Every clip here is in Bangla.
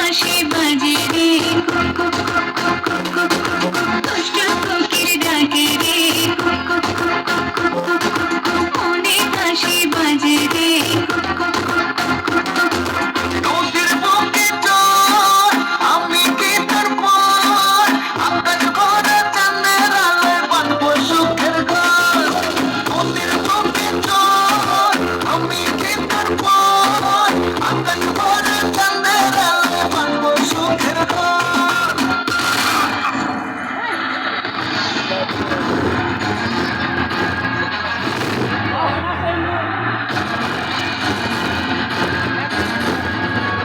হাসি বাজে রে, দুষ্ট কোকিল ডাকে রে, অনেক হাসি বাজে রে। নদীর বুকে চর, আমি কি তোর পর, আকাশ ভরা চাঁদের আলোয় বাঁধবো সুখের ঘর। নদীর বুকে চর, আমি কি তোর পর, আকাশ ভরা চাঁদের আলোয় বাঁধবো সুখের ঘর।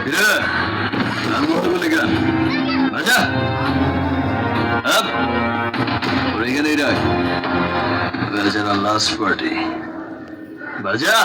কিরে গান করতে বলি কেন বাজা ওর এখানেই রাখ লাস্ট পার্টি বাজা